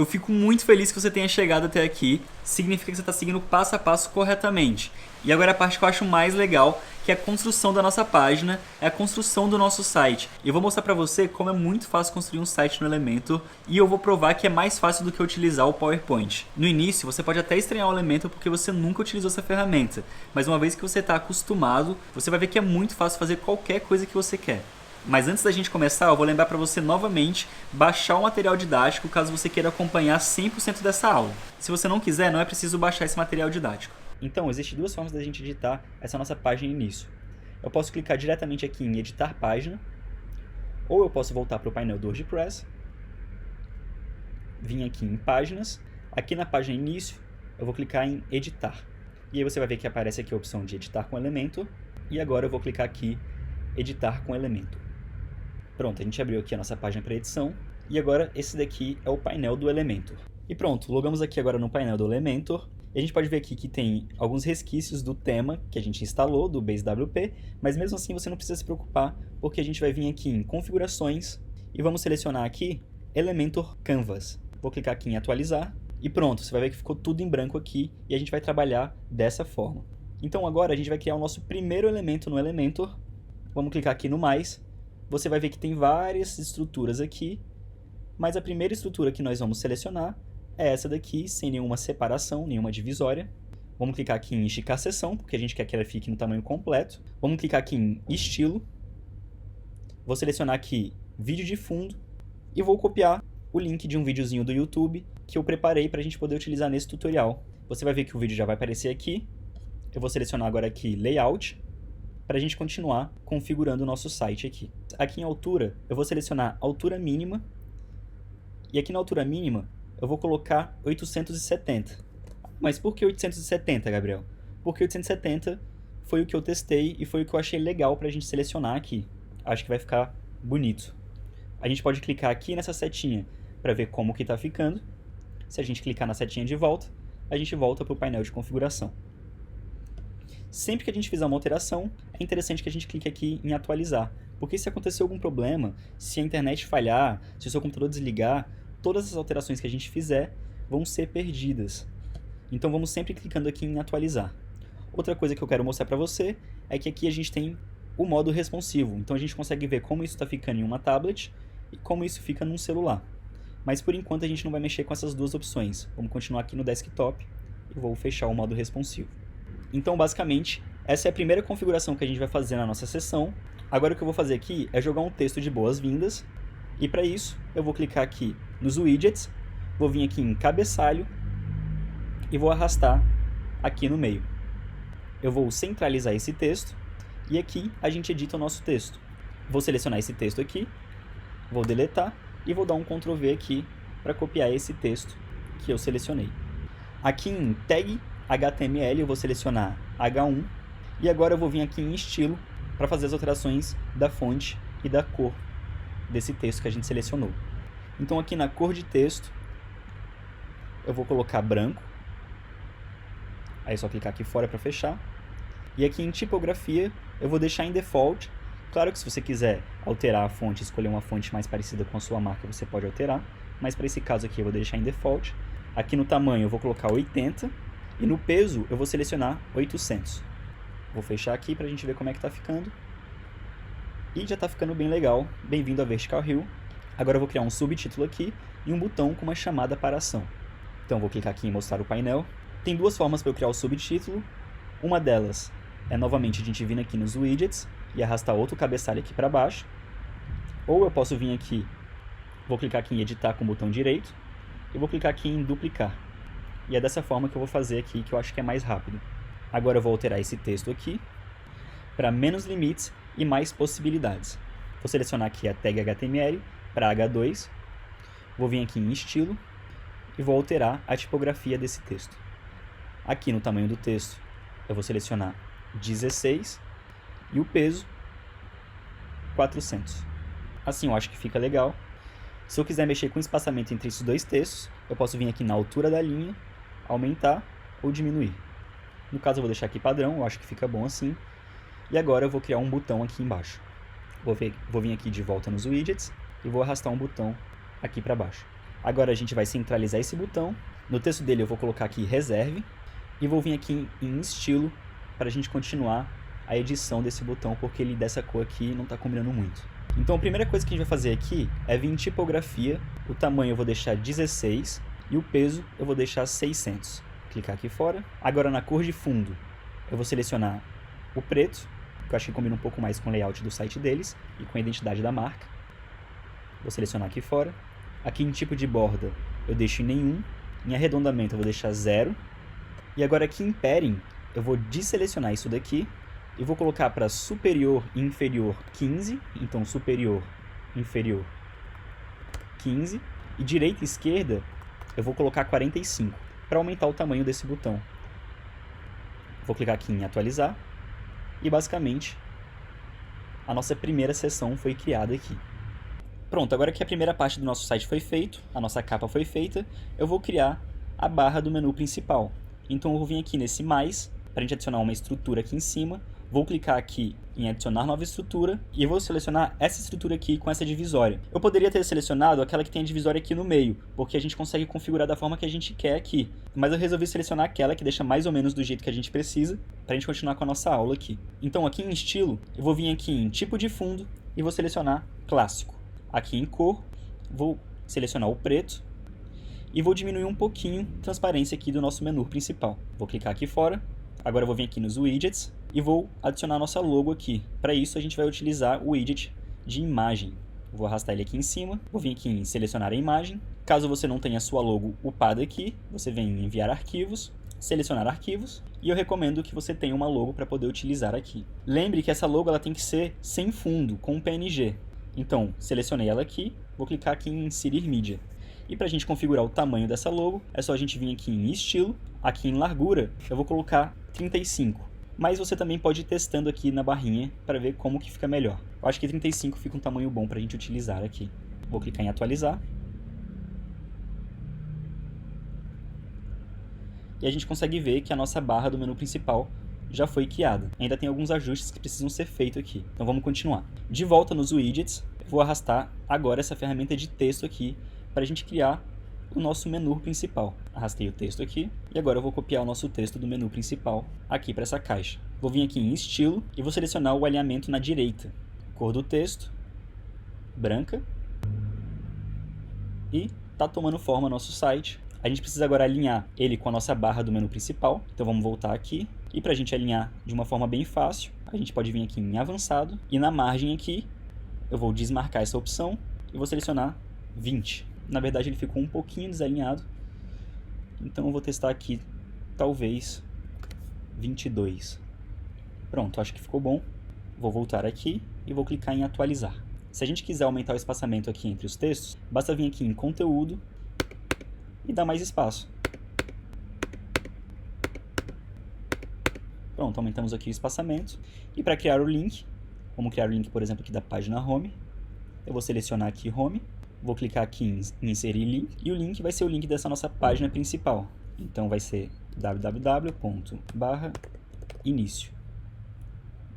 Eu fico muito feliz que você tenha chegado até aqui. Significa que você está seguindo o passo a passo corretamente. E agora a parte que eu acho mais legal, que é a construção da nossa página, é a construção do nosso site. E eu vou mostrar para você como é muito fácil construir um site no Elementor e eu vou provar que é mais fácil do que utilizar o PowerPoint. No início, você pode até estranhar o Elementor porque você nunca utilizou essa ferramenta, mas uma vez que você está acostumado, você vai ver que é muito fácil fazer qualquer coisa que você quer. Mas antes da gente começar, eu vou lembrar para você novamente baixar o material didático caso você queira acompanhar 100% dessa aula. Se você não quiser, não é preciso baixar esse material didático. Então, existem duas formas da gente editar essa nossa página início. Eu posso clicar diretamente aqui em editar página, ou eu posso voltar para o painel do WordPress, vir aqui em páginas, aqui na página início eu vou clicar em editar. E aí você vai ver que aparece aqui a opção de editar com Elementor, e agora eu vou clicar aqui editar com Elementor. Pronto, a gente abriu aqui a nossa página para edição, e agora esse daqui é o painel do Elementor. E pronto, logamos aqui agora no painel do Elementor, e a gente pode ver aqui que tem alguns resquícios do tema que a gente instalou, do BaseWP, mas mesmo assim você não precisa se preocupar, porque a gente vai vir aqui em configurações, e vamos selecionar aqui Elementor Canvas. Vou clicar aqui em atualizar, e pronto, você vai ver que ficou tudo em branco aqui, e a gente vai trabalhar dessa forma. Então agora a gente vai criar o nosso primeiro elemento no Elementor, vamos clicar aqui no mais, você vai ver que tem várias estruturas aqui, mas a primeira estrutura que nós vamos selecionar é essa daqui, sem nenhuma separação, nenhuma divisória. Vamos clicar aqui em esticar seção, porque a gente quer que ela fique no tamanho completo. Vamos clicar aqui em estilo, vou selecionar aqui vídeo de fundo e vou copiar o link de um videozinho do YouTube que eu preparei para a gente poder utilizar nesse tutorial. Você vai ver que o vídeo já vai aparecer aqui. Eu vou selecionar agora aqui Layout, para a gente continuar configurando o nosso site aqui. Aqui em altura, eu vou selecionar altura mínima, e aqui na altura mínima, eu vou colocar 870. Mas por que 870, Gabriel? Porque 870 foi o que eu testei e foi o que eu achei legal para a gente selecionar aqui. Acho que vai ficar bonito. A gente pode clicar aqui nessa setinha para ver como que está ficando. Se a gente clicar na setinha de volta, a gente volta para o painel de configuração. Sempre que a gente fizer uma alteração, é interessante que a gente clique aqui em atualizar, porque se acontecer algum problema, se a internet falhar, se o seu computador desligar, todas as alterações que a gente fizer vão ser perdidas. Então vamos sempre clicando aqui em atualizar. Outra coisa que eu quero mostrar para você é que aqui a gente tem o modo responsivo, então a gente consegue ver como isso está ficando em uma tablet e como isso fica num celular. Mas por enquanto a gente não vai mexer com essas duas opções, vamos continuar aqui no desktop e vou fechar o modo responsivo. Então, basicamente, essa é a primeira configuração que a gente vai fazer na nossa sessão. Agora o que eu vou fazer aqui é jogar um texto de boas-vindas. E para isso, eu vou clicar aqui nos widgets, vou vir aqui em cabeçalho e vou arrastar aqui no meio. Eu vou centralizar esse texto e aqui a gente edita o nosso texto. Vou selecionar esse texto aqui, vou deletar e vou dar um Ctrl V aqui para copiar esse texto que eu selecionei. Aqui em Tag HTML eu vou selecionar H1 e agora eu vou vir aqui em estilo para fazer as alterações da fonte e da cor desse texto que a gente selecionou. Então aqui na cor de texto eu vou colocar branco, aí é só clicar aqui fora para fechar, e aqui em tipografia eu vou deixar em default. Claro que se você quiser alterar a fonte, escolher uma fonte mais parecida com a sua marca, você pode alterar, mas para esse caso aqui eu vou deixar em default. Aqui no tamanho eu vou colocar 80, e no peso eu vou selecionar 800. Vou fechar aqui para a gente ver como é que está ficando. E já está ficando bem legal. Bem-vindo a Vertical Hill. Agora eu vou criar um subtítulo aqui e um botão com uma chamada para ação. Então vou clicar aqui em mostrar o painel. Tem duas formas para eu criar o subtítulo. Uma delas é novamente a gente vir aqui nos widgets e arrastar outro cabeçalho aqui para baixo. Ou eu posso vir aqui, vou clicar aqui em editar com o botão direito e vou clicar aqui em duplicar. E é dessa forma que eu vou fazer aqui, que eu acho que é mais rápido. Agora eu vou alterar esse texto aqui para menos limites e mais possibilidades. Vou selecionar aqui a tag HTML para H2. Vou vir aqui em estilo e vou alterar a tipografia desse texto. Aqui no tamanho do texto eu vou selecionar 16 e o peso 400. Assim eu acho que fica legal. Se eu quiser mexer com o espaçamento entre esses dois textos, eu posso vir aqui na altura da linha, aumentar ou diminuir. No caso eu vou deixar aqui padrão, eu acho que fica bom assim. E agora eu vou criar um botão aqui embaixo. Vou vir aqui de volta nos widgets e vou arrastar um botão aqui para baixo. Agora a gente vai centralizar esse botão. No texto dele eu vou colocar aqui reserve e vou vir aqui em estilo para a gente continuar a edição desse botão, porque ele dessa cor aqui não está combinando muito. Então a primeira coisa que a gente vai fazer aqui é vir em tipografia, o tamanho eu vou deixar 16 e o peso eu vou deixar 600. Clicar aqui fora. Agora na cor de fundo eu vou selecionar o preto, que eu acho que combina um pouco mais com o layout do site deles e com a identidade da marca. Vou selecionar aqui fora. Aqui em tipo de borda eu deixo em nenhum. Em arredondamento eu vou deixar 0. E agora aqui em padding eu vou desselecionar isso daqui e vou colocar para superior e inferior 15. Então superior, inferior 15. E direita e esquerda eu vou colocar 45 para aumentar o tamanho desse botão. Vou clicar aqui em atualizar. E basicamente a nossa primeira seção foi criada aqui. Pronto, agora que a primeira parte do nosso site foi feito, a nossa capa foi feita, eu vou criar a barra do menu principal. Então eu vou vir aqui nesse mais, para a gente adicionar uma estrutura aqui em cima, vou clicar aqui em adicionar nova estrutura e vou selecionar essa estrutura aqui com essa divisória. Eu poderia ter selecionado aquela que tem a divisória aqui no meio, porque a gente consegue configurar da forma que a gente quer aqui. Mas eu resolvi selecionar aquela que deixa mais ou menos do jeito que a gente precisa, para a gente continuar com a nossa aula aqui. Então aqui em estilo, eu vou vir aqui em tipo de fundo e vou selecionar clássico. Aqui em cor, vou selecionar o preto e vou diminuir um pouquinho a transparência aqui do nosso menu principal. Vou clicar aqui fora, agora eu vou vir aqui nos widgets e vou adicionar a nossa logo aqui. Para isso a gente vai utilizar o widget de imagem. Vou arrastar ele aqui em cima, vou vir aqui em selecionar a imagem. Caso você não tenha a sua logo upada aqui, você vem em enviar arquivos, selecionar arquivos e eu recomendo que você tenha uma logo para poder utilizar aqui. Lembre que essa logo ela tem que ser sem fundo, com PNG. Então, selecionei ela aqui, vou clicar aqui em inserir mídia. E para a gente configurar o tamanho dessa logo, é só a gente vir aqui em estilo, aqui em largura, eu vou colocar 35. Mas você também pode ir testando aqui na barrinha para ver como que fica melhor. Eu acho que 35 fica um tamanho bom para a gente utilizar aqui. Vou clicar em atualizar. E a gente consegue ver que a nossa barra do menu principal já foi criada. Ainda tem alguns ajustes que precisam ser feitos aqui. Então vamos continuar. De volta nos widgets, eu vou arrastar agora essa ferramenta de texto aqui para a gente criar o nosso menu principal. Arrastei o texto aqui e agora eu vou copiar o nosso texto do menu principal aqui para essa caixa. Vou vir aqui em estilo e vou selecionar o alinhamento na direita. Cor do texto, branca. E está tomando forma nosso site. A gente precisa agora alinhar ele com a nossa barra do menu principal. Então vamos voltar aqui. E para a gente alinhar de uma forma bem fácil, a gente pode vir aqui em avançado. E na margem aqui, eu vou desmarcar essa opção e vou selecionar 20. Na verdade ele ficou um pouquinho desalinhado. Então eu vou testar aqui, talvez, 22. Pronto, acho que ficou bom. Vou voltar aqui e vou clicar em atualizar. Se a gente quiser aumentar o espaçamento aqui entre os textos, basta vir aqui em conteúdo e dar mais espaço. Pronto, aumentamos aqui o espaçamento. E para criar o link, vamos criar o link, por exemplo, aqui da página Home. Eu vou selecionar aqui Home, vou clicar aqui em inserir link, e o link vai ser o link dessa nossa página principal. Então vai ser www.início.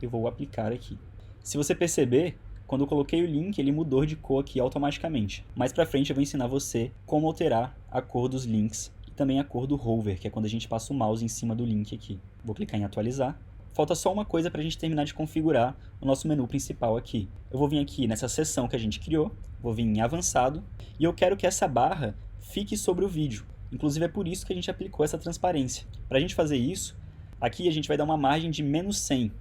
Eu vou aplicar aqui. Se você perceber, quando eu coloquei o link, ele mudou de cor aqui automaticamente. Mais pra frente eu vou ensinar você como alterar a cor dos links e também a cor do hover, que é quando a gente passa o mouse em cima do link aqui. Vou clicar em atualizar. Falta só uma coisa para a gente terminar de configurar o nosso menu principal aqui. Eu vou vir aqui nessa seção que a gente criou, vou vir em avançado, e eu quero que essa barra fique sobre o vídeo. Inclusive é por isso que a gente aplicou essa transparência. Para a gente fazer isso, aqui a gente vai dar uma margem de menos 100.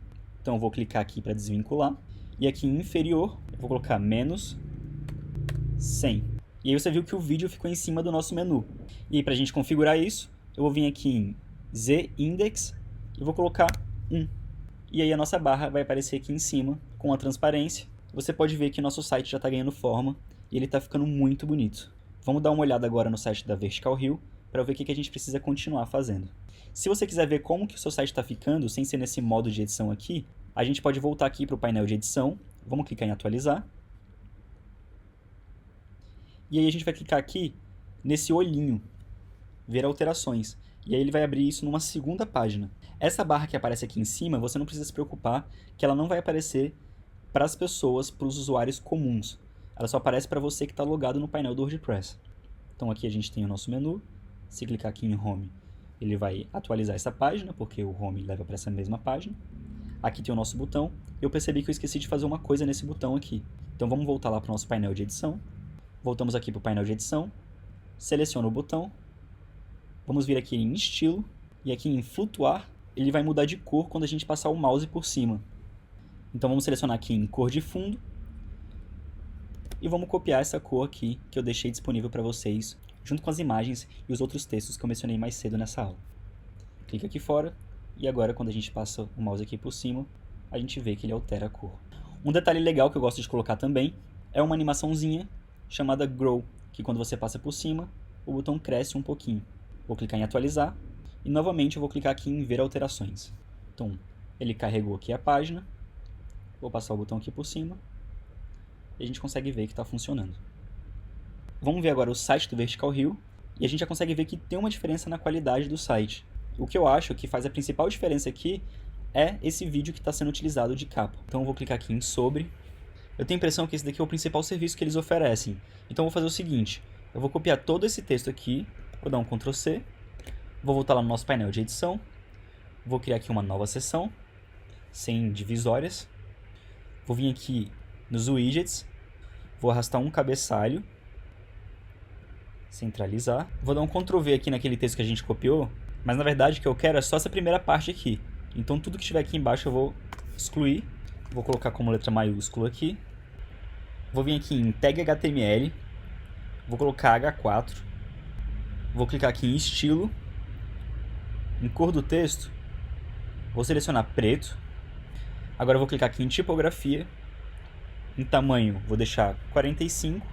Então eu vou clicar aqui para desvincular. E aqui em inferior, eu vou colocar menos 100. E aí você viu que o vídeo ficou em cima do nosso menu. E aí para a gente configurar isso, eu vou vir aqui em Z-Index e vou colocar 1. E aí a nossa barra vai aparecer aqui em cima com a transparência. Você pode ver que nosso site já está ganhando forma e ele está ficando muito bonito. Vamos dar uma olhada agora no site da Vertical Hill para ver o que a gente precisa continuar fazendo. Se você quiser ver como que o seu site está ficando sem ser nesse modo de edição aqui, a gente pode voltar aqui para o painel de edição, vamos clicar em atualizar. E aí a gente vai clicar aqui nesse olhinho, ver alterações. E aí ele vai abrir isso numa segunda página. Essa barra que aparece aqui em cima, você não precisa se preocupar que ela não vai aparecer para as pessoas, para os usuários comuns. Ela só aparece para você que está logado no painel do WordPress. Então aqui a gente tem o nosso menu. Se clicar aqui em Home, ele vai atualizar essa página, porque o Home leva para essa mesma página. Aqui tem o nosso botão. Eu percebi que eu esqueci de fazer uma coisa nesse botão aqui. Então vamos voltar lá para o nosso painel de edição. Voltamos aqui para o painel de edição. Seleciono o botão. Vamos vir aqui em estilo. E aqui em flutuar, ele vai mudar de cor quando a gente passar o mouse por cima. Então vamos selecionar aqui em cor de fundo. E vamos copiar essa cor aqui que eu deixei disponível para vocês, junto com as imagens e os outros textos que eu mencionei mais cedo nessa aula. Clica aqui fora. E agora, quando a gente passa o mouse aqui por cima, a gente vê que ele altera a cor. Um detalhe legal que eu gosto de colocar também é uma animaçãozinha chamada Grow, que quando você passa por cima, o botão cresce um pouquinho. Vou clicar em atualizar e novamente eu vou clicar aqui em ver alterações. Então, ele carregou aqui a página, vou passar o botão aqui por cima e a gente consegue ver que está funcionando. Vamos ver agora o site do Vertical Hue e a gente já consegue ver que tem uma diferença na qualidade do site. O que eu acho que faz a principal diferença aqui é esse vídeo que está sendo utilizado de capa. Então eu vou clicar aqui em sobre. Eu tenho a impressão que esse daqui é o principal serviço que eles oferecem. Então eu vou fazer o seguinte, eu vou copiar todo esse texto aqui, vou dar um Ctrl C, vou voltar lá no nosso painel de edição, vou criar aqui uma nova seção, sem divisórias, vou vir aqui nos widgets, vou arrastar um cabeçalho, centralizar, vou dar um Ctrl V aqui naquele texto que a gente copiou, mas na verdade o que eu quero é só essa primeira parte aqui. Então tudo que estiver aqui embaixo eu vou excluir. Vou colocar como letra maiúscula aqui. Vou vir aqui em Tag HTML. Vou colocar H4. Vou clicar aqui em Estilo. Em cor do texto, vou selecionar preto. Agora eu vou clicar aqui em Tipografia. Em tamanho, vou deixar 45.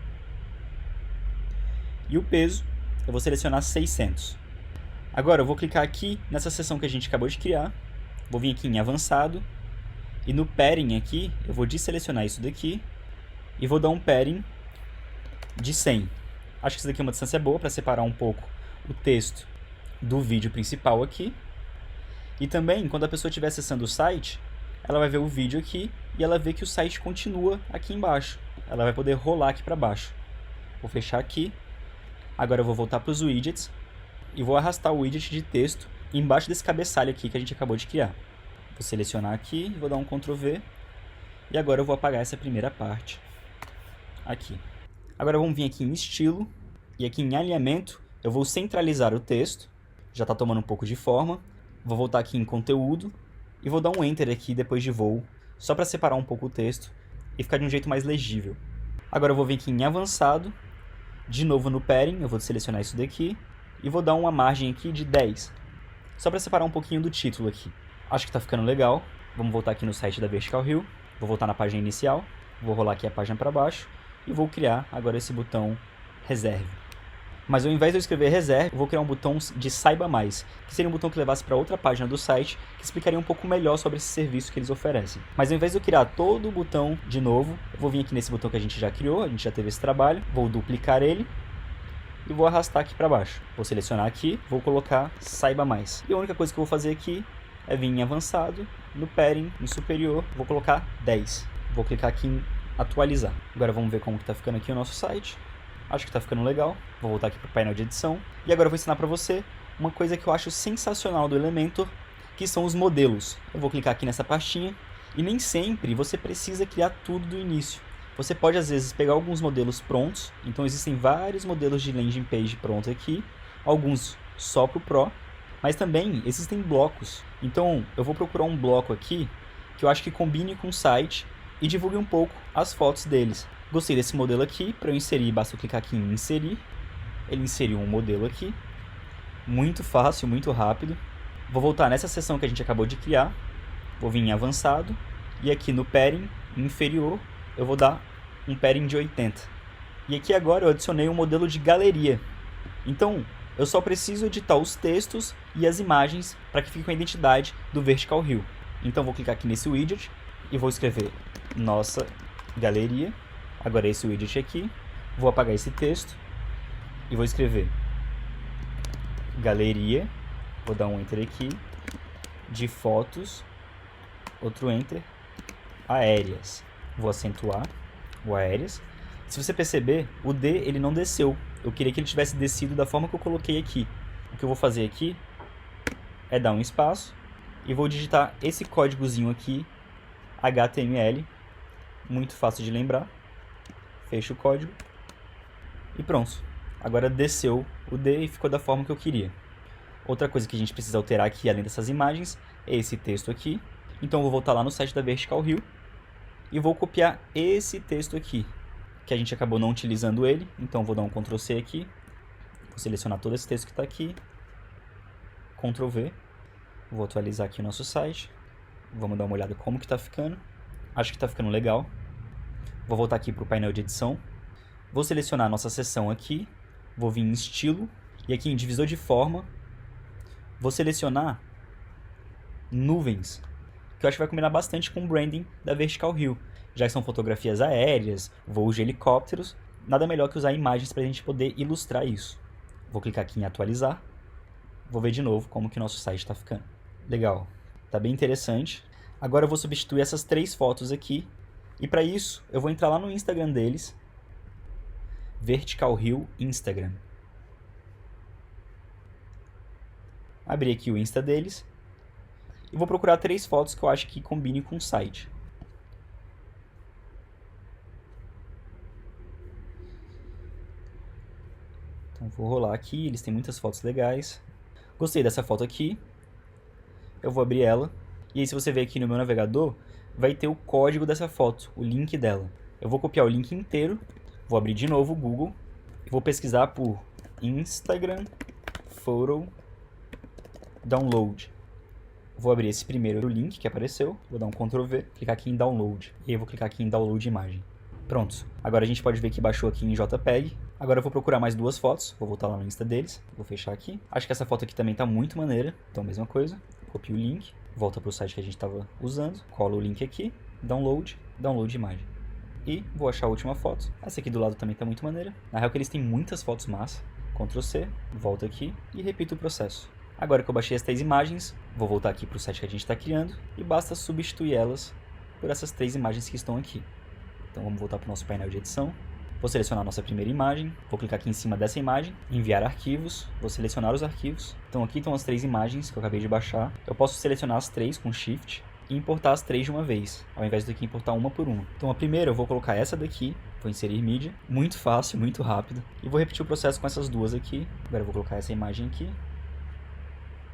E o peso, eu vou selecionar 600. Agora eu vou clicar aqui nessa seção que a gente acabou de criar, vou vir aqui em avançado, e no padding aqui, eu vou desselecionar isso daqui, e vou dar um padding de 100. Acho que isso daqui é uma distância boa para separar um pouco o texto do vídeo principal aqui. E também, quando a pessoa estiver acessando o site, ela vai ver o vídeo aqui, e ela vê que o site continua aqui embaixo. Ela vai poder rolar aqui para baixo. Vou fechar aqui. Agora eu vou voltar para os widgets, e vou arrastar o widget de texto embaixo desse cabeçalho aqui que a gente acabou de criar. Vou selecionar aqui, vou dar um Ctrl V, e agora eu vou apagar essa primeira parte aqui. Agora vamos vir aqui em estilo, e aqui em alinhamento, eu vou centralizar o texto, já está tomando um pouco de forma, vou voltar aqui em conteúdo, e vou dar um Enter aqui depois de voo, só para separar um pouco o texto e ficar de um jeito mais legível. Agora eu vou vir aqui em avançado, de novo no padding, eu vou selecionar isso daqui, e vou dar uma margem aqui de 10, só para separar um pouquinho do título aqui. Acho que está ficando legal. Vamos voltar aqui no site da Vertical Hue, vou voltar na página inicial, vou rolar aqui a página para baixo, e vou criar agora esse botão Reserve. Mas ao invés de eu escrever Reserve, eu vou criar um botão de Saiba Mais, que seria um botão que levasse para outra página do site, que explicaria um pouco melhor sobre esse serviço que eles oferecem. Mas ao invés de eu criar todo o botão de novo, eu vou vir aqui nesse botão que a gente já criou, a gente já teve esse trabalho, vou duplicar ele, e vou arrastar aqui para baixo. Vou selecionar aqui, vou colocar Saiba Mais. E a única coisa que eu vou fazer aqui é vir em avançado, no padding, em superior, vou colocar 10. Vou clicar aqui em atualizar. Agora vamos ver como está ficando aqui o nosso site. Acho que está ficando legal. Vou voltar aqui para o painel de edição. E agora eu vou ensinar para você uma coisa que eu acho sensacional do Elementor, que são os modelos. Eu vou clicar aqui nessa pastinha e nem sempre você precisa criar tudo do início. Você pode, às vezes, pegar alguns modelos prontos. Então, existem vários modelos de landing page prontos aqui. Alguns só para o Pro. Mas também existem blocos. Então, eu vou procurar um bloco aqui que eu acho que combine com o site e divulgue um pouco as fotos deles. Gostei desse modelo aqui. Para eu inserir, basta eu clicar aqui em Inserir. Ele inseriu um modelo aqui. Muito fácil, muito rápido. Vou voltar nessa seção que a gente acabou de criar. Vou vir em Avançado. E aqui no Padding, inferior, eu vou dar um padding de 80. E aqui agora eu adicionei um modelo de galeria. Então, eu só preciso editar os textos e as imagens para que fique com a identidade do Vertical Hue. Então, vou clicar aqui nesse widget e vou escrever nossa galeria. Agora esse widget aqui. Vou apagar esse texto e vou escrever galeria. Vou dar um Enter aqui. De fotos. Outro Enter. Aéreas. Vou acentuar o aéreas. Se você perceber, o D ele não desceu. eu queria que ele tivesse descido da forma que eu coloquei aqui. O que eu vou fazer aqui é dar um espaço e vou digitar esse códigozinho aqui, HTML, muito fácil de lembrar. Fecho o código e pronto. Agora desceu o D e ficou da forma que eu queria. Outra coisa que a gente precisa alterar aqui, além dessas imagens, é esse texto aqui. Então eu vou voltar lá no site da Vertical Rio e vou copiar esse texto aqui, que a gente acabou não utilizando ele. Então vou dar um Ctrl C aqui, vou selecionar todo esse texto que está aqui, Ctrl V, vou atualizar aqui o nosso site, vamos dar uma olhada como que está ficando. Acho que está ficando legal. Vou voltar aqui para o painel de edição, vou selecionar a nossa seção aqui, vou vir em estilo e aqui em divisor de forma, vou selecionar nuvens, que eu acho que vai combinar bastante com o branding da Vertical Rio, já que são fotografias aéreas, voos de helicópteros, nada melhor que usar imagens para a gente poder ilustrar isso. Vou clicar aqui em atualizar, vou ver de novo como que o nosso site está ficando. Legal, está bem interessante. Agora eu vou substituir essas 3 fotos aqui, e para isso eu vou entrar lá no Instagram deles, Vertical Rio Instagram. Abrir aqui o Insta deles e vou procurar 3 fotos que eu acho que combinem com o site. Então vou rolar aqui, eles têm muitas fotos legais. Gostei dessa foto aqui. Eu vou abrir ela. E aí se você ver aqui no meu navegador, vai ter o código dessa foto, o link dela. Eu vou copiar o link inteiro, vou abrir de novo o Google e vou pesquisar por Instagram Photo Download. Vou abrir esse primeiro link que apareceu, vou dar um Ctrl V, clicar aqui em Download. E aí eu vou clicar aqui em Download Imagem. Pronto. Agora a gente pode ver que baixou aqui em JPEG. Agora eu vou procurar mais 2 fotos, vou voltar lá no Insta deles, vou fechar aqui. Acho que essa foto aqui também tá muito maneira, então mesma coisa. Copio o link, volta para o site que a gente estava usando, colo o link aqui, Download Imagem. E vou achar a última foto. Essa aqui do lado também tá muito maneira. Na real que eles têm muitas fotos massa. Ctrl C, volto aqui e repito o processo. Agora que eu baixei as 3 imagens, vou voltar aqui para o site que a gente está criando e basta substituir elas por essas 3 imagens que estão aqui. Então vamos voltar para o nosso painel de edição. Vou selecionar a nossa primeira imagem, vou clicar aqui em cima dessa imagem, enviar arquivos, vou selecionar os arquivos. Então aqui estão as 3 imagens que eu acabei de baixar. Eu posso selecionar as 3 com Shift e importar as 3 de uma vez, ao invés de aqui importar uma por uma. Então a primeira eu vou colocar essa daqui, vou inserir mídia, muito fácil, muito rápido. E vou repetir o processo com essas 2 aqui. Agora eu vou colocar essa imagem aqui.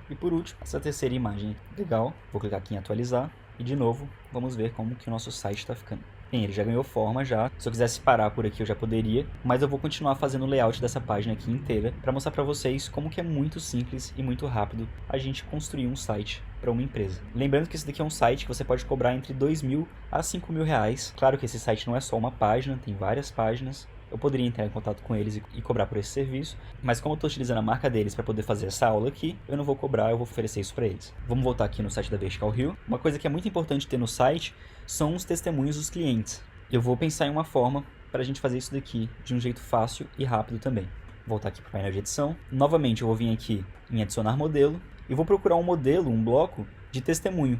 E por último, essa terceira imagem. Legal, vou clicar aqui em atualizar. E de novo, vamos ver como que o nosso site está ficando. Bem, ele já ganhou forma já. Se eu quisesse parar por aqui eu já poderia, mas eu vou continuar fazendo o layout dessa página aqui inteira para mostrar para vocês como que é muito simples e muito rápido a gente construir um site para uma empresa. Lembrando que esse daqui é um site que você pode cobrar entre R$2.000 a R$5.000. Claro que esse site não é só uma página, tem várias páginas. Eu poderia entrar em contato com eles e cobrar por esse serviço, mas como eu estou utilizando a marca deles para poder fazer essa aula aqui, eu não vou cobrar, eu vou oferecer isso para eles. Vamos voltar aqui no site da Vertical Rio. Uma coisa que é muito importante ter no site são os testemunhos dos clientes. Eu vou pensar em uma forma para a gente fazer isso daqui de um jeito fácil e rápido também. Vou voltar aqui para o painel de edição. Novamente eu vou vir aqui em adicionar modelo e vou procurar um modelo, um bloco de testemunho.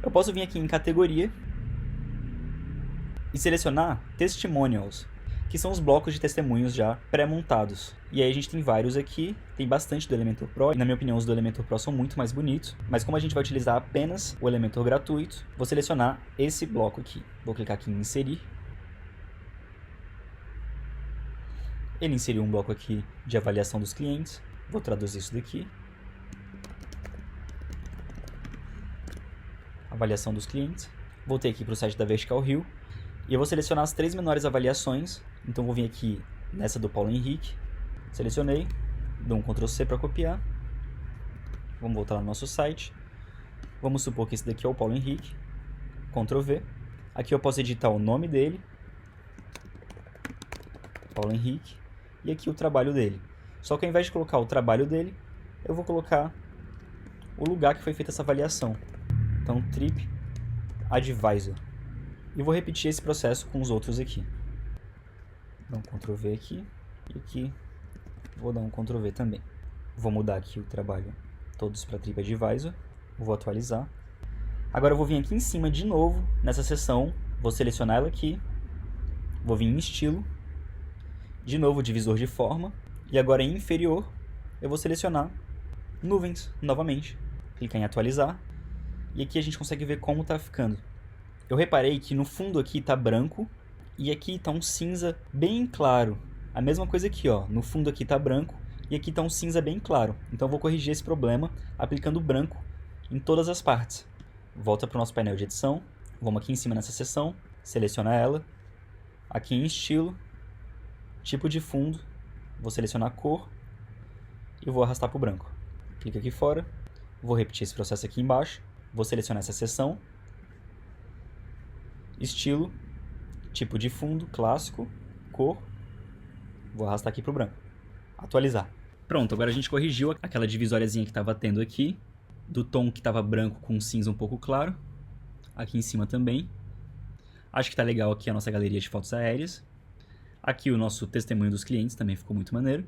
Eu posso vir aqui em categoria e selecionar testimonials, que são os blocos de testemunhos já pré-montados. E aí a gente tem vários aqui, tem bastante do Elementor Pro, e na minha opinião os do Elementor Pro são muito mais bonitos, mas como a gente vai utilizar apenas o Elementor gratuito, vou selecionar esse bloco aqui. Vou clicar aqui em inserir. Ele inseriu um bloco aqui de avaliação dos clientes, vou traduzir isso daqui. Avaliação dos clientes. Voltei aqui para o site da Vertical Rio, e eu vou selecionar as 3 menores avaliações. Então vou vir aqui nessa do Paulo Henrique, selecionei, dou um Ctrl C para copiar, vamos voltar lá no nosso site, vamos supor que esse daqui é o Paulo Henrique, Ctrl V, aqui eu posso editar o nome dele, Paulo Henrique, e aqui o trabalho dele. Só que ao invés de colocar o trabalho dele, eu vou colocar o lugar que foi feita essa avaliação, então Trip Advisor, e vou repetir esse processo com os outros aqui. Dá um Ctrl V aqui, e aqui vou dar um Ctrl V também. Vou mudar aqui o trabalho todos para TripAdvisor, vou atualizar. Agora eu vou vir aqui em cima de novo, nessa seção, vou selecionar ela aqui, vou vir em estilo, De novo, divisor de forma. E agora em inferior, eu vou selecionar nuvens novamente. Clicar em atualizar. E aqui a gente consegue ver como está ficando. Eu reparei que no fundo aqui está branco e aqui está um cinza bem claro. A mesma coisa aqui, ó. No fundo aqui está branco e aqui está um cinza bem claro. Então eu vou corrigir esse problema aplicando branco em todas as partes. Volta para o nosso painel de edição. Vamos aqui em cima nessa seção, seleciona ela. Aqui em estilo, tipo de fundo, vou selecionar a cor e vou arrastar para o branco. Clica aqui fora, vou repetir esse processo aqui embaixo, vou selecionar essa seção, estilo, tipo de fundo, clássico, cor, vou arrastar aqui para o branco. Atualizar. Pronto, agora a gente corrigiu aquela divisóriazinha que estava tendo aqui, do tom que estava branco com cinza um pouco claro, aqui em cima também. Acho que está legal aqui a nossa galeria de fotos aéreas. Aqui o nosso testemunho dos clientes também ficou muito maneiro.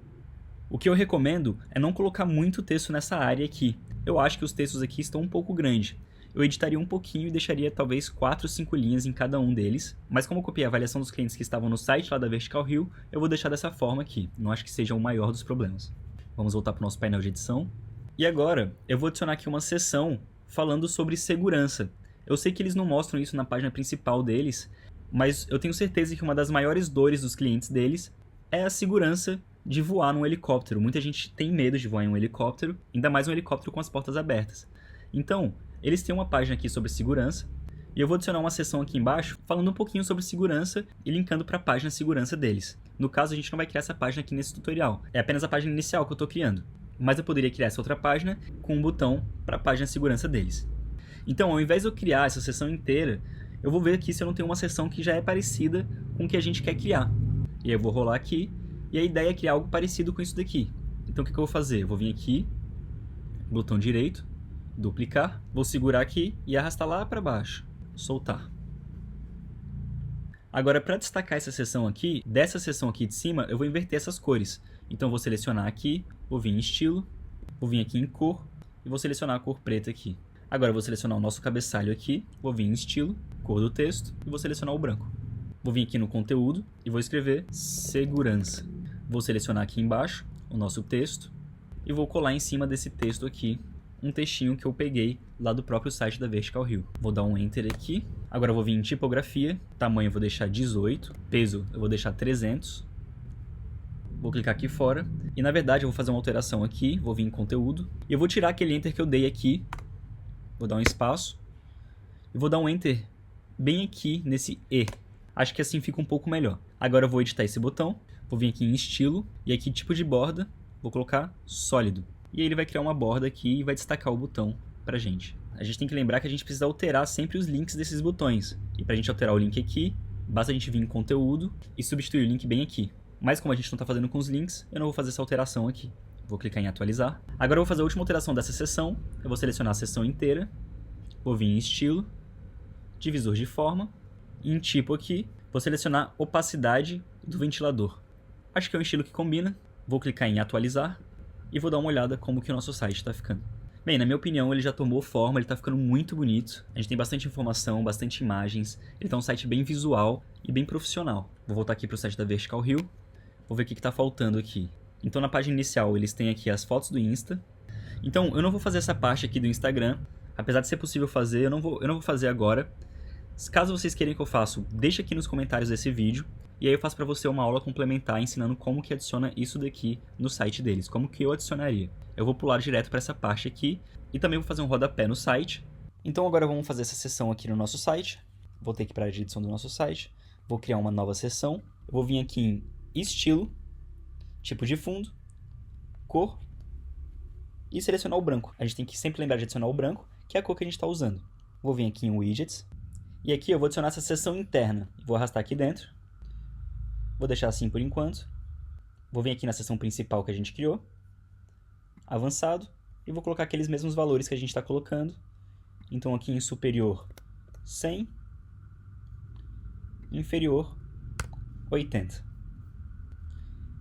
O que eu recomendo é não colocar muito texto nessa área aqui. Eu acho que os textos aqui estão um pouco grandes. Eu editaria um pouquinho e deixaria talvez 4 ou 5 linhas em cada um deles. Mas como eu copiei a avaliação dos clientes que estavam no site lá da Vertical Hill, eu vou deixar dessa forma aqui. Não acho que seja o maior dos problemas. Vamos voltar para o nosso painel de edição. E agora eu vou adicionar aqui uma seção falando sobre segurança. Eu sei que eles não mostram isso na página principal deles, mas eu tenho certeza que uma das maiores dores dos clientes deles é a segurança de voar num helicóptero. Muita gente tem medo de voar em um helicóptero, ainda mais um helicóptero com as portas abertas. Então, eles têm uma página aqui sobre segurança, e eu vou adicionar uma seção aqui embaixo falando um pouquinho sobre segurança e linkando para a página segurança deles. No caso, a gente não vai criar essa página aqui nesse tutorial, é apenas a página inicial que eu estou criando. Mas eu poderia criar essa outra página com um botão para a página segurança deles. Então, ao invés de eu criar essa seção inteira, eu vou ver aqui se eu não tenho uma seção que já é parecida com o que a gente quer criar. E aí eu vou rolar aqui, e a ideia é criar algo parecido com isso daqui. Então o que eu vou fazer? Eu vou vir aqui, botão direito, duplicar, vou segurar aqui e arrastar lá para baixo, soltar. Agora, para destacar essa seção aqui, dessa seção aqui de cima, eu vou inverter essas cores. Então eu vou selecionar aqui, vou vir em estilo, vou vir aqui em cor, e vou selecionar a cor preta aqui. Agora eu vou selecionar o nosso cabeçalho aqui, vou vir em estilo, cor do texto e vou selecionar o branco. Vou vir aqui no conteúdo e vou escrever segurança. Vou selecionar aqui embaixo o nosso texto e vou colar em cima desse texto aqui um textinho que eu peguei lá do próprio site da Vertical Hill. Vou dar um Enter aqui. Agora eu vou vir em tipografia, tamanho eu vou deixar 18, peso eu vou deixar 300. Vou clicar aqui fora e na verdade eu vou fazer uma alteração aqui, vou vir em conteúdo e eu vou tirar aquele Enter que eu dei aqui. Vou dar um espaço e vou dar um Enter bem aqui nesse E. Acho que assim fica um pouco melhor. Agora eu vou editar esse botão, vou vir aqui em estilo e aqui tipo de borda, vou colocar sólido. E aí ele vai criar uma borda aqui e vai destacar o botão pra gente. A gente tem que lembrar que a gente precisa alterar sempre os links desses botões. E pra gente alterar o link aqui, basta a gente vir em conteúdo e substituir o link bem aqui. Mas como a gente não está fazendo com os links, eu não vou fazer essa alteração aqui. Vou clicar em atualizar. Agora eu vou fazer a última alteração dessa seção. Eu vou selecionar a seção inteira. Vou vir em estilo, divisor de forma. E em tipo aqui, vou selecionar opacidade do ventilador. Acho que é um estilo que combina. Vou clicar em atualizar. E vou dar uma olhada como que o nosso site está ficando. Bem, na minha opinião, ele já tomou forma, ele está ficando muito bonito. A gente tem bastante informação, bastante imagens. Ele está um site bem visual e bem profissional. Vou voltar aqui para o site da Vertical Hill. Vou ver o que está faltando aqui. Então na página inicial eles têm aqui as fotos do Insta. Então eu não vou fazer essa parte aqui do Instagram. Apesar de ser possível fazer, eu não vou fazer agora. Caso vocês queiram que eu faça, deixa aqui nos comentários desse vídeo. E aí eu faço para você uma aula complementar ensinando como que adiciona isso daqui no site deles. Como que eu adicionaria. Eu vou pular direto para essa parte aqui. E também vou fazer um rodapé no site. Então agora vamos fazer essa seção aqui no nosso site. Vou ter que ir para a edição do nosso site. Vou criar uma nova seção. Eu vou vir aqui em estilo, tipo de fundo, cor e selecionar o branco. A gente tem que sempre lembrar de adicionar o branco, que é a cor que a gente está usando. Vou vir aqui em widgets e aqui eu vou adicionar essa seção interna. Vou arrastar aqui dentro. Vou deixar assim por enquanto. Vou vir aqui na seção principal que a gente criou, avançado, e vou colocar aqueles mesmos valores que a gente está colocando. Então aqui em superior 100, inferior 80.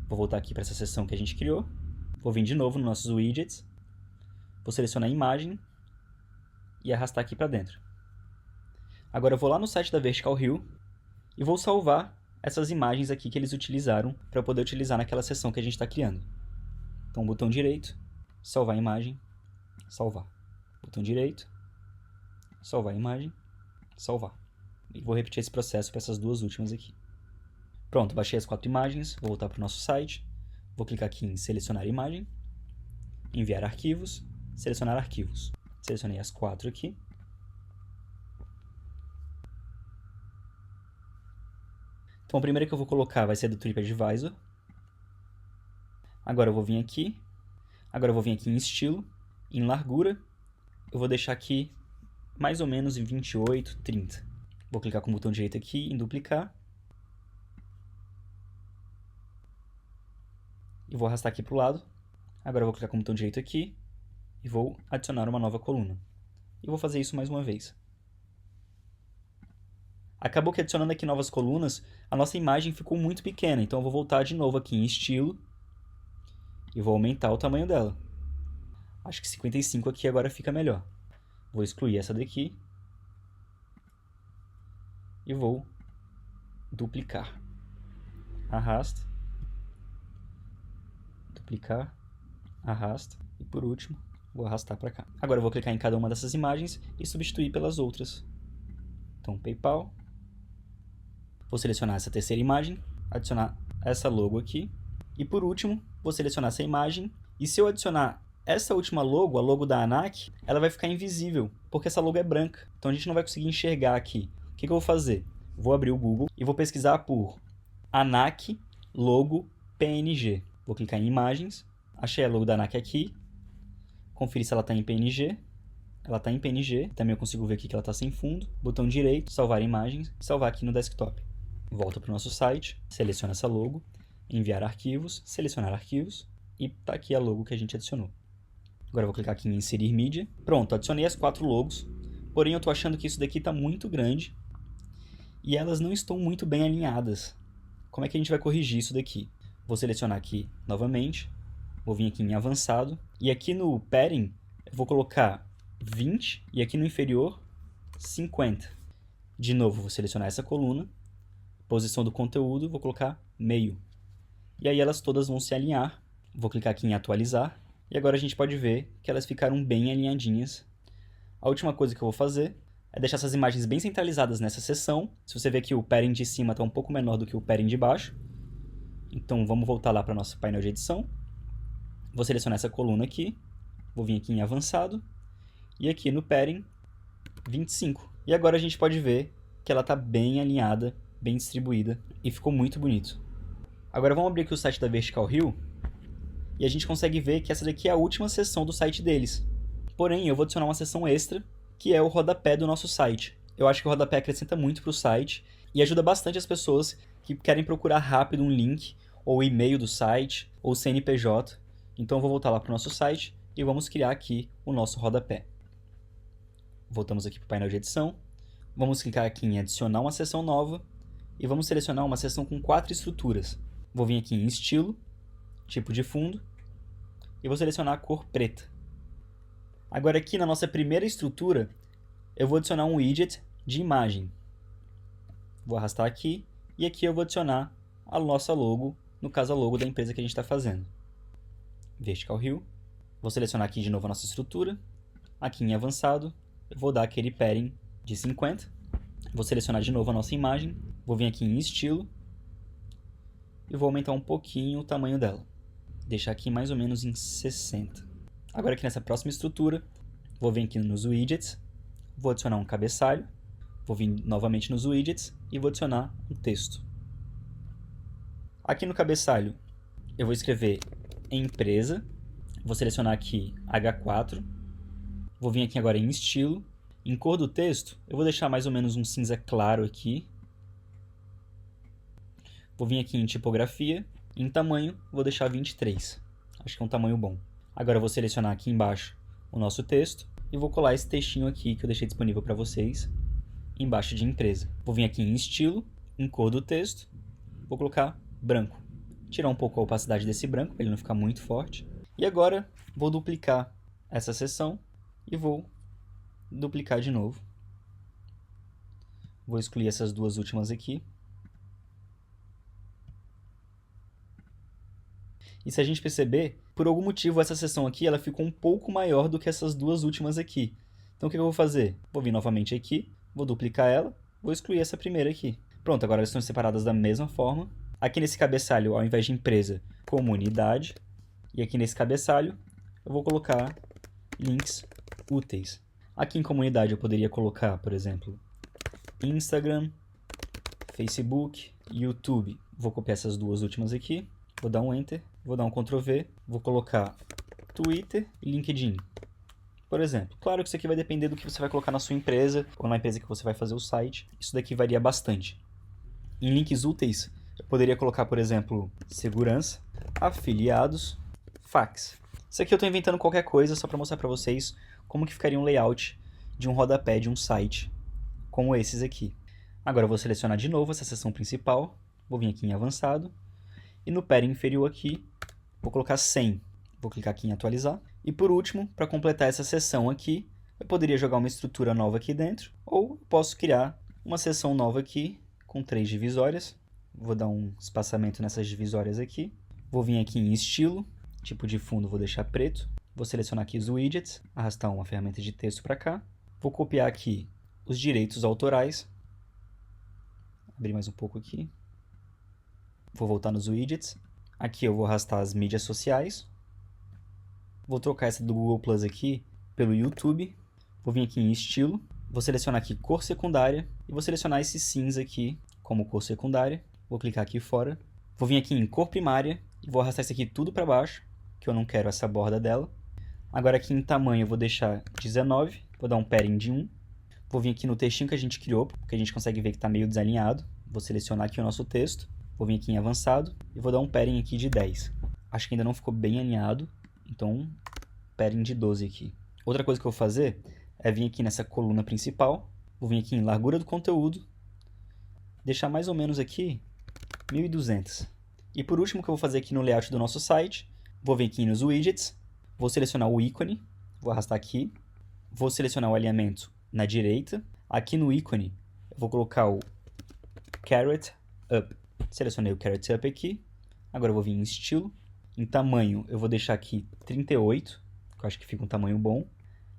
Vou voltar aqui para essa seção que a gente criou. Vou vir de novo nos nossos widgets. Vou selecionar a imagem e arrastar aqui para dentro. Agora eu vou lá no site da Vertical Hill e vou salvar essas imagens aqui que eles utilizaram para poder utilizar naquela seção que a gente está criando. Então, botão direito, salvar a imagem, salvar. Botão direito, salvar a imagem, salvar. E vou repetir esse processo para essas duas últimas aqui. Pronto, baixei as 4 imagens, vou voltar para o nosso site, vou clicar aqui em selecionar imagem, enviar arquivos, selecionar arquivos. Selecionei as 4 aqui. Então, a primeira que eu vou colocar vai ser do TripAdvisor. Agora eu vou vir aqui. Agora eu vou vir aqui em estilo, em largura. Eu vou deixar aqui mais ou menos em 28, 30. Vou clicar com o botão direito aqui em duplicar. E vou arrastar aqui para o lado. Agora eu vou clicar com o botão direito aqui e vou adicionar uma nova coluna. E vou fazer isso mais uma vez. Acabou que adicionando aqui novas colunas, a nossa imagem ficou muito pequena. Então eu vou voltar de novo aqui em estilo e vou aumentar o tamanho dela. Acho que 55 aqui agora fica melhor. Vou excluir essa daqui e vou duplicar. Arrasta, duplicar, arrasta e por último vou arrastar para cá. Agora eu vou clicar em cada uma dessas imagens e substituir pelas outras. Então, PayPal. Vou selecionar essa terceira imagem, adicionar essa logo aqui. E por último, vou selecionar essa imagem. E se eu adicionar essa última logo, a logo da ANAC, ela vai ficar invisível, porque essa logo é branca. Então a gente não vai conseguir enxergar aqui. O que eu vou fazer? Vou abrir o Google e vou pesquisar por ANAC logo PNG. Vou clicar em imagens, achei a logo da ANAC aqui. Conferir se ela está em PNG. Ela está em PNG, também eu consigo ver aqui que ela está sem fundo. Botão direito, salvar imagens, e salvar aqui no desktop. Volta para o nosso site, seleciona essa logo, enviar arquivos, selecionar arquivos, e está aqui a logo que a gente adicionou. Agora eu vou clicar aqui em inserir mídia. Pronto, adicionei as 4 logos, porém eu estou achando que isso daqui está muito grande e elas não estão muito bem alinhadas. Como é que a gente vai corrigir isso daqui? Vou selecionar aqui novamente, vou vir aqui em avançado, e aqui no padding eu vou colocar 20 e aqui no inferior 50. De novo, vou selecionar essa coluna, posição do conteúdo, vou colocar meio. E aí elas todas vão se alinhar. Vou clicar aqui em atualizar e agora a gente pode ver que elas ficaram bem alinhadinhas. A última coisa que eu vou fazer é deixar essas imagens bem centralizadas nessa seção. Se você ver que o padding de cima está um pouco menor do que o padding de baixo. Então vamos voltar lá para o nosso painel de edição. Vou selecionar essa coluna aqui, vou vir aqui em avançado e aqui no padding 25. E agora a gente pode ver que ela está bem alinhada, bem distribuída e ficou muito bonito. Agora vamos abrir aqui o site da Vertical Hill e a gente consegue ver que essa daqui é a última seção do site deles. Porém, eu vou adicionar uma seção extra, que é o rodapé do nosso site. Eu acho que o rodapé acrescenta muito para o site e ajuda bastante as pessoas que querem procurar rápido um link ou e-mail do site ou CNPJ. Então eu vou voltar lá para o nosso site e vamos criar aqui o nosso rodapé. Voltamos aqui para o painel de edição. Vamos clicar aqui em adicionar uma seção nova e vamos selecionar uma seção com 4 estruturas. Vou vir aqui em estilo, tipo de fundo e vou selecionar a cor preta. Agora aqui na nossa primeira estrutura, eu vou adicionar um widget de imagem. Vou arrastar aqui e aqui eu vou adicionar a nossa logo, no caso a logo da empresa que a gente está fazendo. Vertical Hill. Vou selecionar aqui de novo a nossa estrutura. Aqui em avançado, eu vou dar aquele padding de 50. Vou selecionar de novo a nossa imagem. Vou vir aqui em estilo. E vou aumentar um pouquinho o tamanho dela. Deixar aqui mais ou menos em 60. Agora aqui nessa próxima estrutura, vou vir aqui nos widgets. Vou adicionar um cabeçalho. Vou vir novamente nos widgets e vou adicionar um texto. Aqui no cabeçalho, eu vou escrever empresa. Vou selecionar aqui H4. Vou vir aqui agora em estilo. Em cor do texto, eu vou deixar mais ou menos um cinza claro aqui. Vou vir aqui em tipografia. Em tamanho, vou deixar 23. Acho que é um tamanho bom. Agora eu vou selecionar aqui embaixo o nosso texto e vou colar esse textinho aqui que eu deixei disponível para vocês embaixo de empresa. Vou vir aqui em estilo, em cor do texto, vou colocar branco. Tirar um pouco a opacidade desse branco para ele não ficar muito forte. E agora vou duplicar essa seção e vou duplicar de novo. Vou excluir essas duas últimas aqui. E se a gente perceber, por algum motivo essa seção aqui ela ficou um pouco maior do que essas duas últimas aqui. Então o que eu vou fazer? Vou vir novamente aqui, vou duplicar ela, vou excluir essa primeira aqui. Pronto, agora elas estão separadas da mesma forma. Aqui nesse cabeçalho, ao invés de empresa, comunidade. E aqui nesse cabeçalho, eu vou colocar links úteis. Aqui em comunidade eu poderia colocar, por exemplo, Instagram, Facebook, YouTube. Vou copiar essas duas últimas aqui, vou dar um Enter, vou dar um Ctrl V, vou colocar Twitter e LinkedIn, por exemplo. Claro que isso aqui vai depender do que você vai colocar na sua empresa ou na empresa que você vai fazer o site. Isso daqui varia bastante. Em links úteis, eu poderia colocar, por exemplo, segurança, afiliados, fax. Isso aqui eu estou inventando qualquer coisa só para mostrar para vocês como que ficaria um layout de um rodapé de um site como esses aqui. Agora eu vou selecionar de novo essa seção principal, vou vir aqui em avançado, e no padding inferior aqui, vou colocar 100. Vou clicar aqui em atualizar. E por último, para completar essa seção aqui, eu poderia jogar uma estrutura nova aqui dentro, ou posso criar uma seção nova aqui com 3 divisórias. Vou dar um espaçamento nessas divisórias aqui. Vou vir aqui em estilo, tipo de fundo vou deixar preto. Vou selecionar aqui os widgets, arrastar uma ferramenta de texto para cá. Vou copiar aqui os direitos autorais. Abrir mais um pouco aqui. Vou voltar nos widgets. Aqui eu vou arrastar as mídias sociais. Vou trocar essa do Google Plus aqui pelo YouTube. Vou vir aqui em estilo. Vou selecionar aqui cor secundária. E vou selecionar esse cinza aqui como cor secundária. Vou clicar aqui fora. Vou vir aqui em cor primária. E vou arrastar isso aqui tudo para baixo, que eu não quero essa borda dela. Agora aqui em tamanho eu vou deixar 19. Vou dar um padding de 1. Vou vir aqui no textinho que a gente criou, porque a gente consegue ver que está meio desalinhado. Vou selecionar aqui o nosso texto. Vou vir aqui em avançado e vou dar um padding aqui de 10. Acho que ainda não ficou bem alinhado, então padding de 12 aqui. Outra coisa que eu vou fazer é vir aqui nessa coluna principal. Vou vir aqui em largura do conteúdo. Deixar mais ou menos aqui 1200. E por último, o que eu vou fazer aqui no layout do nosso site, vou vir aqui nos widgets. Vou selecionar o ícone. Vou arrastar aqui. Vou selecionar o alinhamento na direita. Aqui no ícone, eu vou colocar o Caret Up. Selecionei o Caret Up aqui. Agora eu vou vir em estilo. Em tamanho, eu vou deixar aqui 38, que eu acho que fica um tamanho bom.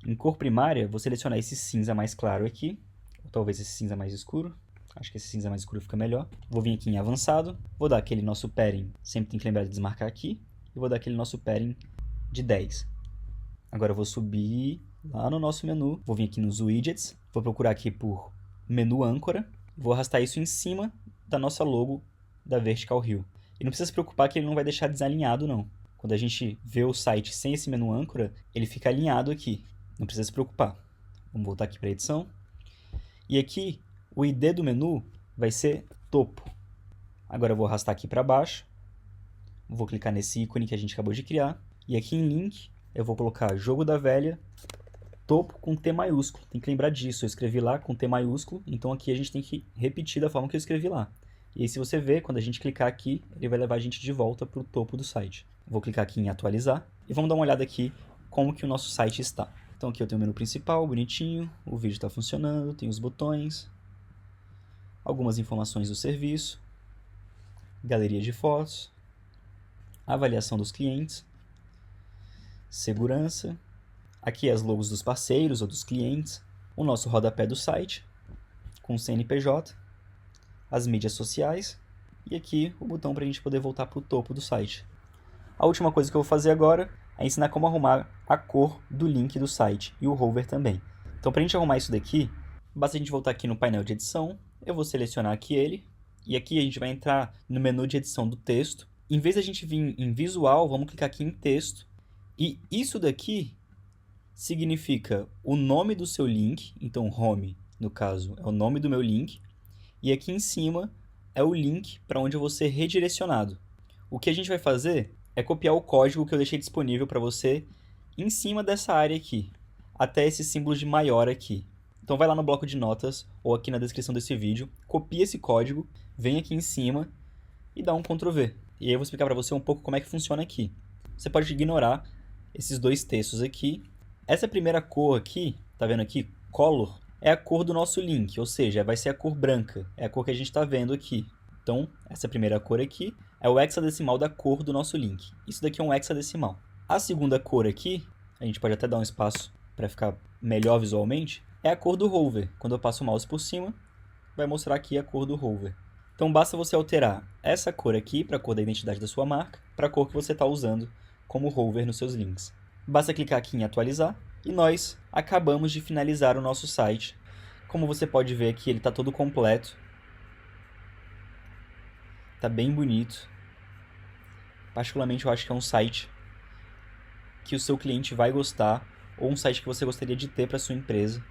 Em cor primária, vou selecionar esse cinza mais claro aqui. Ou talvez esse cinza mais escuro. Acho que esse cinza mais escuro fica melhor. Vou vir aqui em avançado. Vou dar aquele nosso padding. Sempre tem que lembrar de desmarcar aqui. E vou dar aquele nosso padding de 10. Agora eu vou subir lá no nosso menu. Vou vir aqui nos widgets. Vou procurar aqui por menu âncora. Vou arrastar isso em cima da nossa logo da Vertical Hue. E não precisa se preocupar que ele não vai deixar desalinhado, não. Quando a gente vê o site sem esse menu âncora, ele fica alinhado aqui. Não precisa se preocupar. Vamos voltar aqui para a edição. E aqui, o ID do menu vai ser topo. Agora eu vou arrastar aqui para baixo. Vou clicar nesse ícone que a gente acabou de criar. E aqui em link, eu vou colocar jogo da velha, topo com T maiúsculo. Tem que lembrar disso. Eu escrevi lá com T maiúsculo, então aqui a gente tem que repetir da forma que eu escrevi lá. E aí, se você ver, quando a gente clicar aqui, ele vai levar a gente de volta para o topo do site. Vou clicar aqui em atualizar e vamos dar uma olhada aqui como que o nosso site está. Então aqui eu tenho o menu principal, bonitinho, o vídeo está funcionando, tem os botões, algumas informações do serviço, galeria de fotos, avaliação dos clientes, segurança, aqui as logos dos parceiros ou dos clientes, o nosso rodapé do site, com o CNPJ, as mídias sociais e aqui o botão para a gente poder voltar para o topo do site. A última coisa que eu vou fazer agora é ensinar como arrumar a cor do link do site e o hover também. Então, para a gente arrumar isso daqui, basta a gente voltar aqui no painel de edição, eu vou selecionar aqui ele, e aqui a gente vai entrar no menu de edição do texto. Em vez de a gente vir em visual, vamos clicar aqui em texto, e isso daqui significa o nome do seu link, então home, no caso, é o nome do meu link, e aqui em cima é o link para onde eu vou ser redirecionado. O que a gente vai fazer é copiar o código que eu deixei disponível para você em cima dessa área aqui, até esse símbolo de maior aqui. Então vai lá no bloco de notas ou aqui na descrição desse vídeo, copia esse código, vem aqui em cima e dá um Ctrl V. E aí eu vou explicar para você um pouco como é que funciona aqui. Você pode ignorar esses dois textos aqui. Essa primeira cor aqui, tá vendo aqui? Color, é a cor do nosso link, ou seja, vai ser a cor branca. É a cor que a gente está vendo aqui. Então, essa primeira cor aqui é o hexadecimal da cor do nosso link. Isso daqui é um hexadecimal. A segunda cor aqui, a gente pode até dar um espaço para ficar melhor visualmente, é a cor do hover. Quando eu passo o mouse por cima, vai mostrar aqui a cor do hover. Então basta você alterar essa cor aqui para a cor da identidade da sua marca, para a cor que você está usando como hover nos seus links. Basta clicar aqui em atualizar e nós acabamos de finalizar o nosso site. Como você pode ver aqui, ele está todo completo. Está bem bonito. Particularmente eu acho que é um site que o seu cliente vai gostar, ou um site que você gostaria de ter para sua empresa.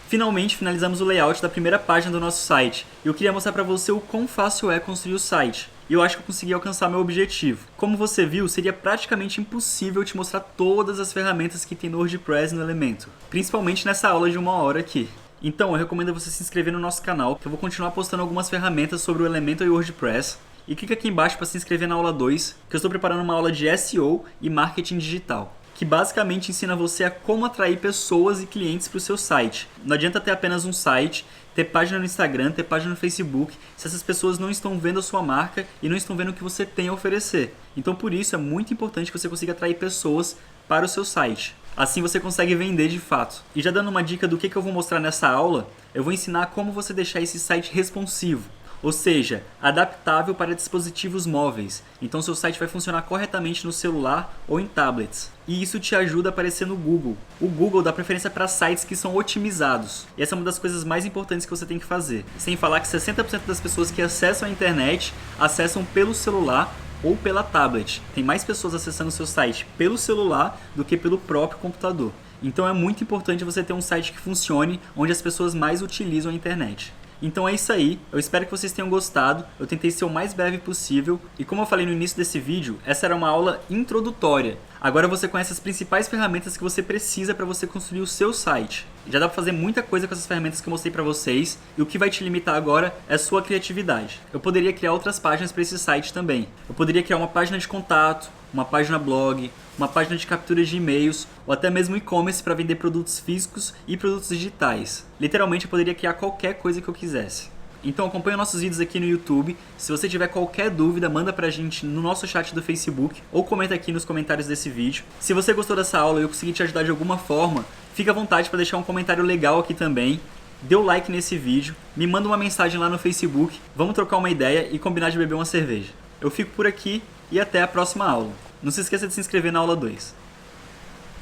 Finalmente finalizamos o layout da primeira página do nosso site. Eu queria mostrar para você o quão fácil é construir o site. E eu acho que eu consegui alcançar meu objetivo. Como você viu, seria praticamente impossível te mostrar todas as ferramentas que tem no WordPress e no Elementor. Principalmente nessa aula de 1 hora aqui. Então eu recomendo você se inscrever no nosso canal, que eu vou continuar postando algumas ferramentas sobre o Elementor e o WordPress. E clica aqui embaixo para se inscrever na aula 2, que eu estou preparando uma aula de SEO e marketing digital, que basicamente ensina você a como atrair pessoas e clientes para o seu site. Não adianta ter apenas um site, ter página no Instagram, ter página no Facebook, se essas pessoas não estão vendo a sua marca e não estão vendo o que você tem a oferecer. Então por isso é muito importante que você consiga atrair pessoas para o seu site. Assim você consegue vender de fato. E já dando uma dica do que eu vou mostrar nessa aula, eu vou ensinar como você deixar esse site responsivo. Ou seja, adaptável para dispositivos móveis. Então seu site vai funcionar corretamente no celular ou em tablets. E isso te ajuda a aparecer no Google. O Google dá preferência para sites que são otimizados. E essa é uma das coisas mais importantes que você tem que fazer. Sem falar que 60% das pessoas que acessam a internet acessam pelo celular ou pela tablet. Tem mais pessoas acessando o seu site pelo celular do que pelo próprio computador. Então é muito importante você ter um site que funcione, onde as pessoas mais utilizam a internet. Então é isso aí, eu espero que vocês tenham gostado, eu tentei ser o mais breve possível e como eu falei no início desse vídeo, essa era uma aula introdutória. Agora você conhece as principais ferramentas que você precisa para você construir o seu site. Já dá para fazer muita coisa com essas ferramentas que eu mostrei para vocês e o que vai te limitar agora é a sua criatividade. Eu poderia criar outras páginas para esse site também. Eu poderia criar uma página de contato, uma página blog, uma página de captura de e-mails ou até mesmo e-commerce para vender produtos físicos e produtos digitais. Literalmente eu poderia criar qualquer coisa que eu quisesse. Então acompanhe nossos vídeos aqui no YouTube. Se você tiver qualquer dúvida, manda pra gente no nosso chat do Facebook ou comenta aqui nos comentários desse vídeo. Se você gostou dessa aula e eu consegui te ajudar de alguma forma, fica à vontade para deixar um comentário legal aqui também. Dê o like nesse vídeo, me manda uma mensagem lá no Facebook, vamos trocar uma ideia e combinar de beber uma cerveja. Eu fico por aqui e até a próxima aula. Não se esqueça de se inscrever na aula 2.